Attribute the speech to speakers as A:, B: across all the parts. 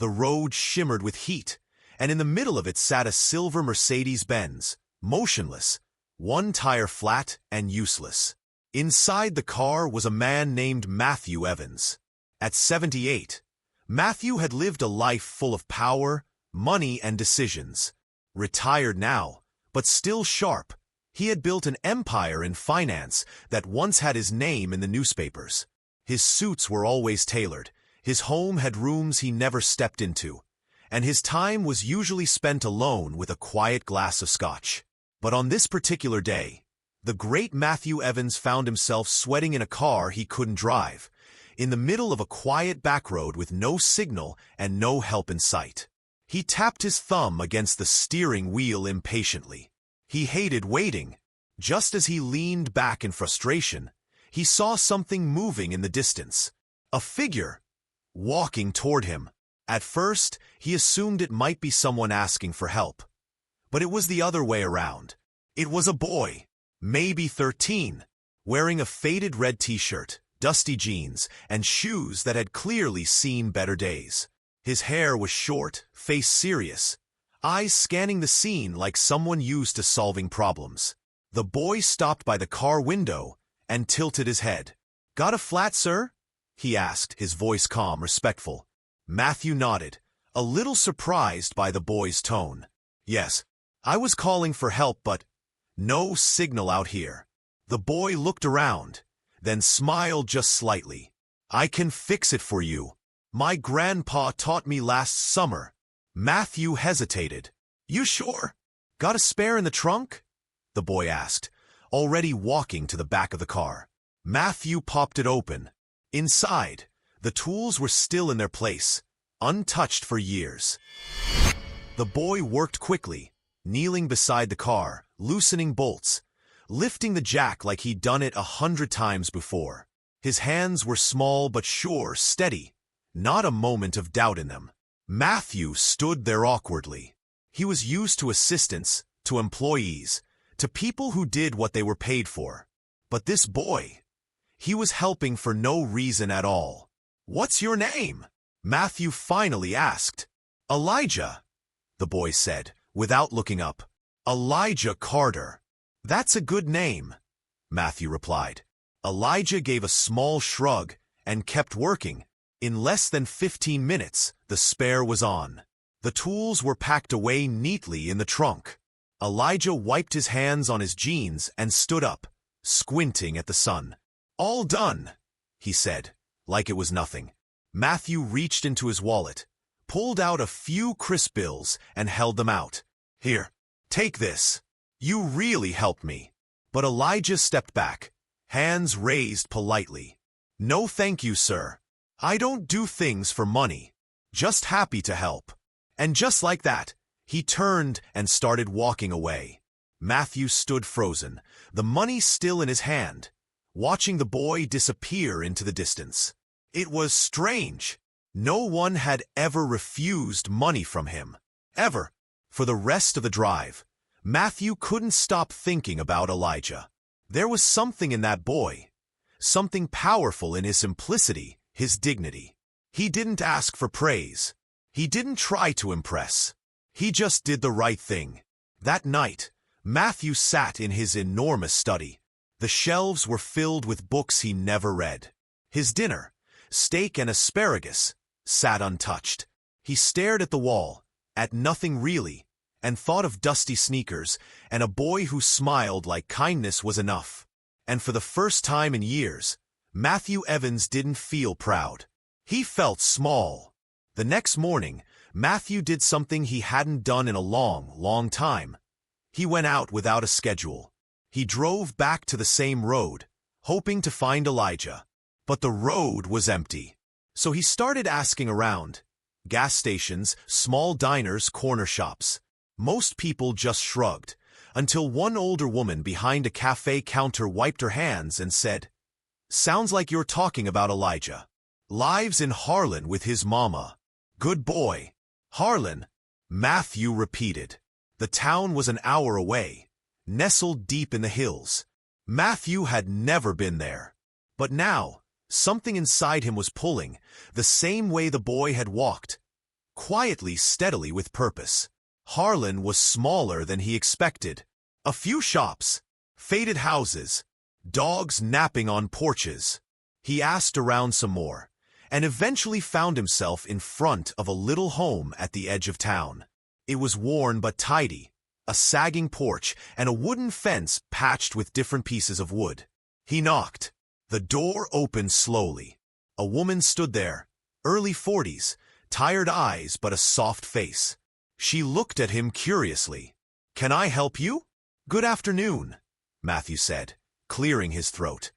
A: The road shimmered with heat, and in the middle of it sat a silver Mercedes-Benz, motionless, one tire flat and useless. Inside the car was a man named Matthew Evans. At 78, Matthew had lived a life full of power, money, and decisions. Retired now, but still sharp, he had built an empire in finance that once had his name in the newspapers. His suits were always tailored, his home had rooms he never stepped into, and his time was usually spent alone with a quiet glass of scotch. But on this particular day, the great Matthew Evans found himself sweating in a car he couldn't drive, in the middle of a quiet backroad with no signal and no help in sight. He tapped his thumb against the steering wheel impatiently. He hated waiting. Just as he leaned back in frustration, he saw something moving in the distance. A figure, walking toward him. At first, he assumed it might be someone asking for help. But it was the other way around. It was a boy, maybe 13, wearing a faded red t-shirt, dusty jeans, and shoes that had clearly seen better days. His hair was short, face serious, eyes scanning the scene like someone used to solving problems. The boy stopped by the car window and tilted his head. "Got a flat, sir?" he asked, his voice calm, respectful. Matthew nodded, a little surprised by the boy's tone. "Yes, I was calling for help, but no signal out here." The boy looked around, then smiled just slightly. "I can fix it for you. My grandpa taught me last summer." Matthew hesitated. "You sure? Got a spare in the trunk?" the boy asked, already walking to the back of the car. Matthew popped it open. Inside, the tools were still in their place, untouched for years. The boy worked quickly, kneeling beside the car, loosening bolts, lifting the jack like he'd done it 100 times before. His hands were small but sure, steady, not a moment of doubt in them. Matthew stood there awkwardly. He was used to assistants, to employees, to people who did what they were paid for. But this boy, he was helping for no reason at all. "What's your name?" Matthew finally asked. "Elijah," the boy said, without looking up. "Elijah Carter." "That's a good name," Matthew replied. Elijah gave a small shrug and kept working. In less than 15 minutes, the spare was on. The tools were packed away neatly in the trunk. Elijah wiped his hands on his jeans and stood up, squinting at the sun. "All done," he said, like it was nothing. Matthew reached into his wallet, pulled out a few crisp bills, and held them out. "Here, take this. You really helped me." But Elijah stepped back, hands raised politely. "No thank you, sir. I don't do things for money. Just happy to help." And just like that, he turned and started walking away. Matthew stood frozen, the money still in his hand, watching the boy disappear into the distance. It was strange. No one had ever refused money from him. Ever. For the rest of the drive, Matthew couldn't stop thinking about Elijah. There was something in that boy, something powerful in his simplicity, his dignity. He didn't ask for praise. He didn't try to impress. He just did the right thing. That night, Matthew sat in his enormous study. The shelves were filled with books he never read. His dinner, steak and asparagus, sat untouched. He stared at the wall, at nothing really, and thought of dusty sneakers and a boy who smiled like kindness was enough. And for the first time in years, Matthew Evans didn't feel proud. He felt small. The next morning, Matthew did something he hadn't done in a long, long time. He went out without a schedule. He drove back to the same road, hoping to find Elijah. But the road was empty. So he started asking around. Gas stations, small diners, corner shops. Most people just shrugged, until one older woman behind a cafe counter wiped her hands and said, "Sounds like you're talking about Elijah. Lives in Harlan with his mama." "Good boy." "Harlan," Matthew repeated. The town was an hour away, nestled deep in the hills. Matthew had never been there. But now, something inside him was pulling, the same way the boy had walked. quietly, steadily with purpose. Harlan was smaller than he expected. A few shops, faded houses, dogs napping on porches. He asked around some more, and eventually found himself in front of a little home at the edge of town. It was worn but tidy, a sagging porch and a wooden fence patched with different pieces of wood. He knocked. The door opened slowly. A woman stood there, early 40s, tired eyes but a soft face. She looked at him curiously. "Can I help you?" "Good afternoon," Matthew said, clearing his throat.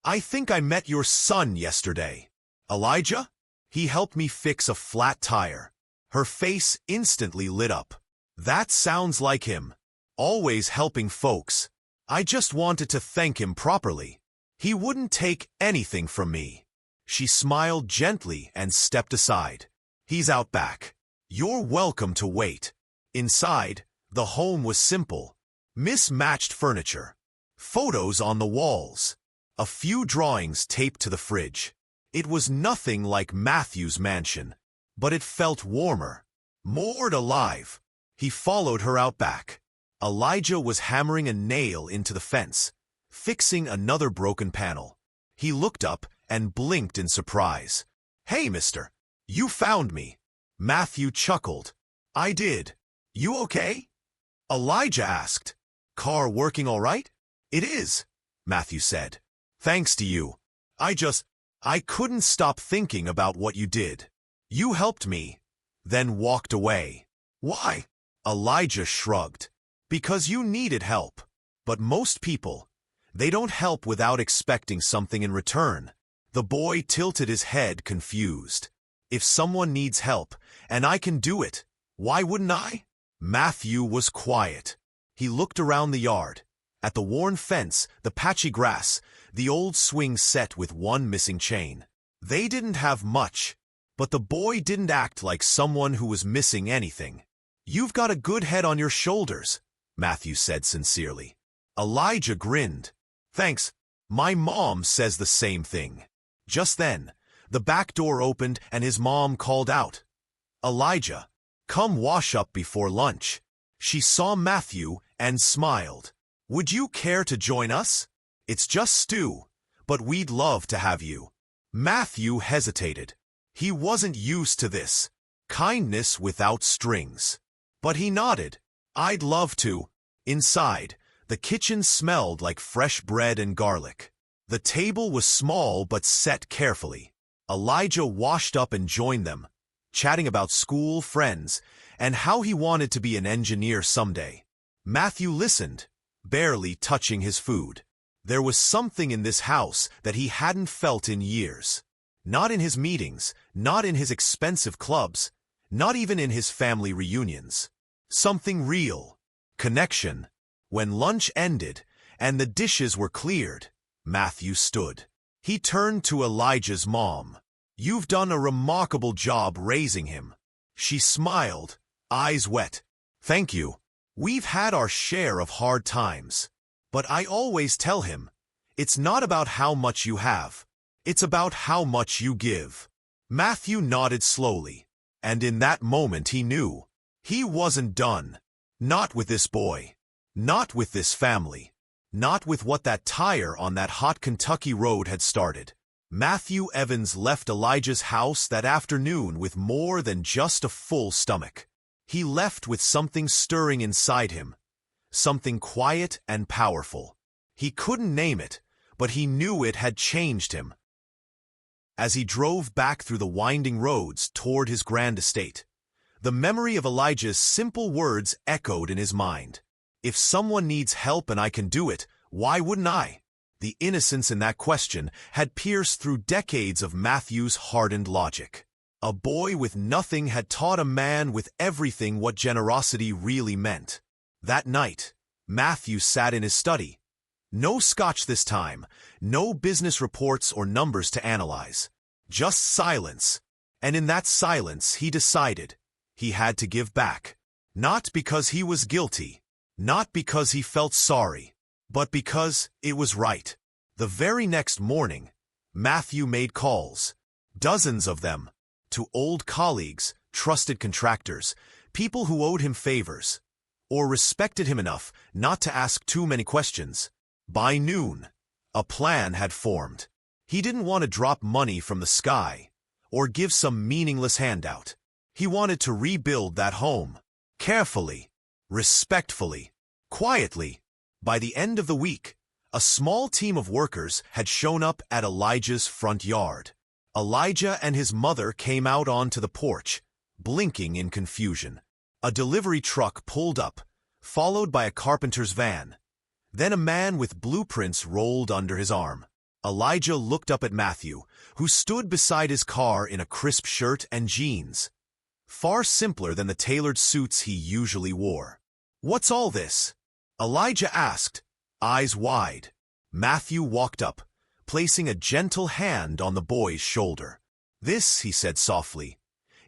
A: I think I met your son yesterday." "Elijah?" "He helped me fix a flat tire." Her face instantly lit up. "That sounds like him. Always helping folks. I just wanted to thank him properly. He wouldn't take anything from me." She smiled gently and stepped aside. "He's out back. You're welcome to wait." Inside, the home was simple. Mismatched furniture. Photos on the walls. A few drawings taped to the fridge. It was nothing like Matthew's mansion, but it felt warmer, more alive. He followed her out back. Elijah was hammering a nail into the fence, fixing another broken panel. He looked up and blinked in surprise. "Hey, mister, you found me." Matthew chuckled. "I did. You okay?" Elijah asked. "Car working all right?" "It is," Matthew said. "Thanks to you. I couldn't stop thinking about what you did. You helped me, then walked away." "Why?" Elijah shrugged. "Because you needed help. But most people, they don't help without expecting something in return." The boy tilted his head, confused. "If someone needs help, and I can do it, why wouldn't I?" Matthew was quiet. He looked around the yard, at the worn fence, the patchy grass, the old swing set with one missing chain. They didn't have much, but the boy didn't act like someone who was missing anything. "You've got a good head on your shoulders," Matthew said sincerely. Elijah grinned. "Thanks. My mom says the same thing." Just then, the back door opened and his mom called out, "Elijah, come wash up before lunch." She saw Matthew and smiled. "Would you care to join us? It's just stew, but we'd love to have you." Matthew hesitated. He wasn't used to this. Kindness without strings. But he nodded. "I'd love to." Inside, the kitchen smelled like fresh bread and garlic. The table was small but set carefully. Elijah washed up and joined them, chatting about school, friends, and how he wanted to be an engineer someday. Matthew listened, barely touching his food. There was something in this house that he hadn't felt in years. Not in his meetings, not in his expensive clubs, not even in his family reunions. Something real. Connection. When lunch ended and the dishes were cleared, Matthew stood. He turned to Elijah's mom. "You've done a remarkable job raising him." She smiled, eyes wet. "Thank you. We've had our share of hard times. But I always tell him, it's not about how much you have. It's about how much you give." Matthew nodded slowly, and in that moment he knew. He wasn't done. Not with this boy. Not with this family. Not with what that tire on that hot Kentucky road had started. Matthew Evans left Elijah's house that afternoon with more than just a full stomach. He left with something stirring inside him. Something quiet and powerful. He couldn't name it, but he knew it had changed him. As he drove back through the winding roads toward his grand estate, the memory of Elijah's simple words echoed in his mind. "If someone needs help and I can do it, why wouldn't I?" The innocence in that question had pierced through decades of Matthew's hardened logic. A boy with nothing had taught a man with everything what generosity really meant. That night, Matthew sat in his study. No scotch this time, no business reports or numbers to analyze. Just silence. And in that silence he decided he had to give back. Not because he was guilty, not because he felt sorry, but because it was right. The very next morning, Matthew made calls, dozens of them, to old colleagues, trusted contractors, people who owed him favors, or respected him enough not to ask too many questions. By noon, a plan had formed. He didn't want to drop money from the sky, or give some meaningless handout. He wanted to rebuild that home, carefully, respectfully, quietly. By the end of the week, a small team of workers had shown up at Elijah's front yard. Elijah and his mother came out onto the porch, blinking in confusion. A delivery truck pulled up, followed by a carpenter's van. Then a man with blueprints rolled under his arm. Elijah looked up at Matthew, who stood beside his car in a crisp shirt and jeans, far simpler than the tailored suits he usually wore. "What's all this?" Elijah asked, eyes wide. Matthew walked up, placing a gentle hand on the boy's shoulder. "This," he said softly,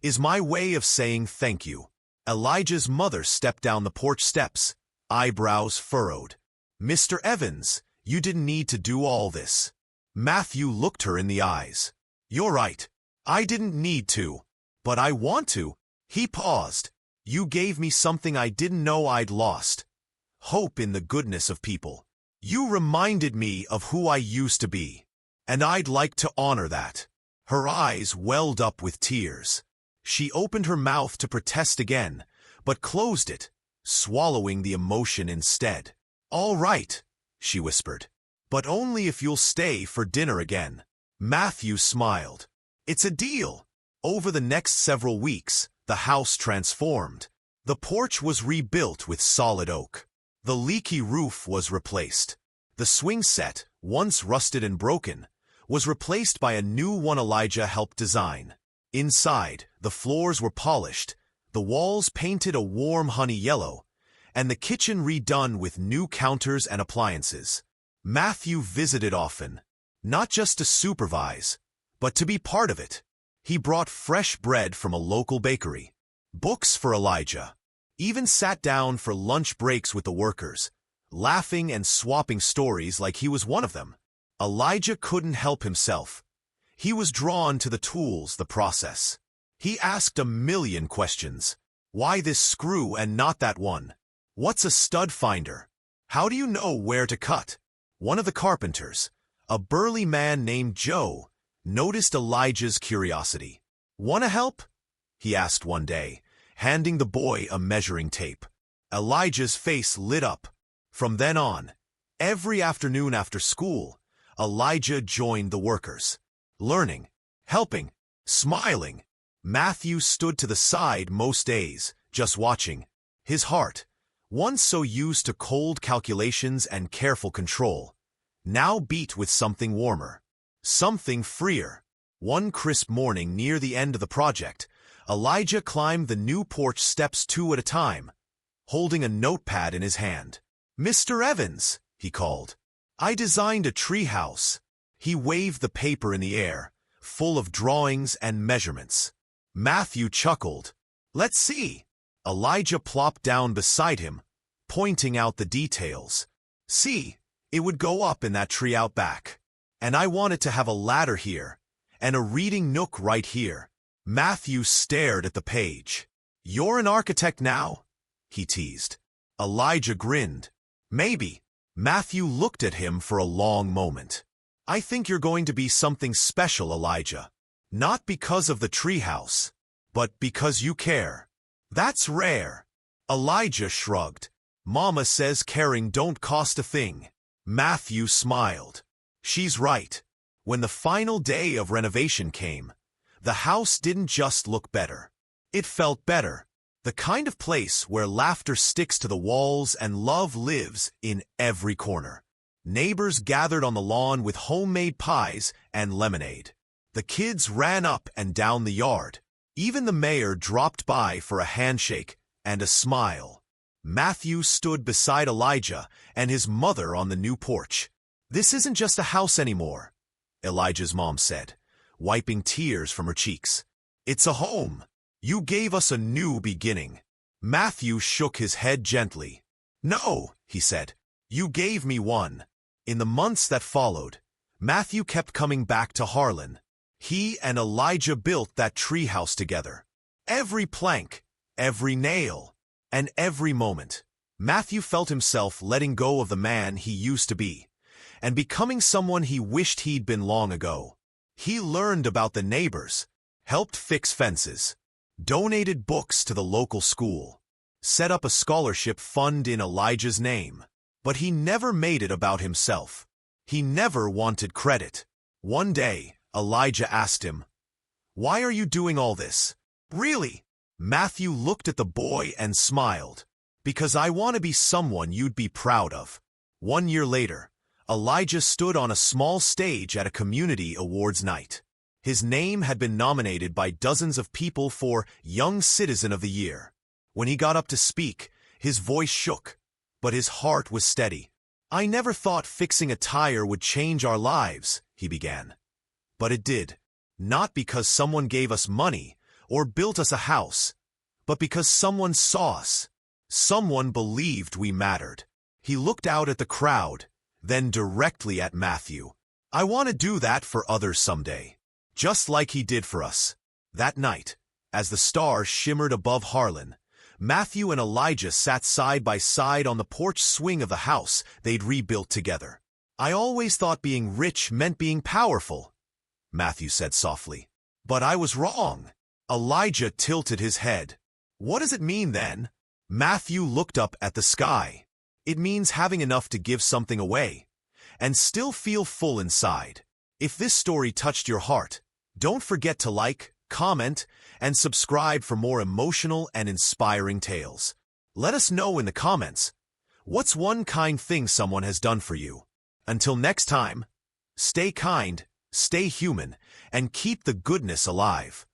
A: "is my way of saying thank you." Elijah's mother stepped down the porch steps, eyebrows furrowed. "Mr. Evans, you didn't need to do all this." Matthew looked her in the eyes. "You're right. I didn't need to. But I want to." He paused. "You gave me something I didn't know I'd lost. Hope in the goodness of people. You reminded me of who I used to be, and I'd like to honor that." Her eyes welled up with tears. She opened her mouth to protest again, but closed it, swallowing the emotion instead. "All right," she whispered, "but only if you'll stay for dinner again." Matthew smiled. "It's a deal." Over the next several weeks, the house transformed. The porch was rebuilt with solid oak. The leaky roof was replaced. The swing set, once rusted and broken, was replaced by a new one Elijah helped design. Inside, the floors were polished, the walls painted a warm honey yellow, and the kitchen redone with new counters and appliances. Matthew visited often, not just to supervise, but to be part of it. He brought fresh bread from a local bakery, books for Elijah, even sat down for lunch breaks with the workers, laughing and swapping stories like he was one of them. Elijah couldn't help himself. He was drawn to the tools, the process. He asked a million questions. Why this screw and not that one? What's a stud finder? How do you know where to cut? One of the carpenters, a burly man named Joe, noticed Elijah's curiosity. "Want to help?" he asked one day, handing the boy a measuring tape. Elijah's face lit up. From then on, every afternoon after school, Elijah joined the workers. Learning, helping, smiling. Matthew stood to the side most days, just watching. His heart, once so used to cold calculations and careful control, now beat with something warmer, something freer. One crisp morning near the end of the project, Elijah climbed the new porch steps 2 at a time, holding a notepad in his hand. "Mr. Evans," he called, "I designed a treehouse." He waved the paper in the air, full of drawings and measurements. Matthew chuckled. "Let's see." Elijah plopped down beside him, pointing out the details. "See, it would go up in that tree out back. And I wanted to have a ladder here, and a reading nook right here." Matthew stared at the page. "You're an architect now?" he teased. Elijah grinned. "Maybe." Matthew looked at him for a long moment. "I think you're going to be something special, Elijah. Not because of the treehouse, but because you care." "That's rare." Elijah shrugged. "Mama says caring don't cost a thing." Matthew smiled. She's right. When the final day of renovation came, the house didn't just look better. It felt better. The kind of place where laughter sticks to the walls and love lives in every corner. Neighbors gathered on the lawn with homemade pies and lemonade. The kids ran up and down the yard. Even the mayor dropped by for a handshake and a smile. Matthew stood beside Elijah and his mother on the new porch. "This isn't just a house anymore," Elijah's mom said, wiping tears from her cheeks. "It's a home. You gave us a new beginning." Matthew shook his head gently. "No," he said, "you gave me one." In the months that followed, Matthew kept coming back to Harlan. He and Elijah built that treehouse together. Every plank, every nail, and every moment, Matthew felt himself letting go of the man he used to be, and becoming someone he wished he'd been long ago. He learned about the neighbors, helped fix fences, donated books to the local school, set up a scholarship fund in Elijah's name. But he never made it about himself. He never wanted credit. One day, Elijah asked him, "Why are you doing all this?" "Really?" Matthew looked at the boy and smiled. "Because I want to be someone you'd be proud of." 1 year later, Elijah stood on a small stage at a community awards night. His name had been nominated by dozens of people for Young Citizen of the Year. When he got up to speak, his voice shook, but his heart was steady. "I never thought fixing a tire would change our lives," he began. "But it did. Not because someone gave us money or built us a house, but because someone saw us. Someone believed we mattered." He looked out at the crowd, then directly at Matthew. "I want to do that for others someday, just like he did for us." That night, as the stars shimmered above Harlan, Matthew and Elijah sat side by side on the porch swing of the house they'd rebuilt together. "I always thought being rich meant being powerful," Matthew said softly. "But I was wrong." Elijah tilted his head. "What does it mean then?" Matthew looked up at the sky. "It means having enough to give something away, and still feel full inside." If this story touched your heart, don't forget to like, comment, and subscribe for more emotional and inspiring tales. Let us know in the comments, what's one kind thing someone has done for you? Until next time, stay kind, stay human, and keep the goodness alive.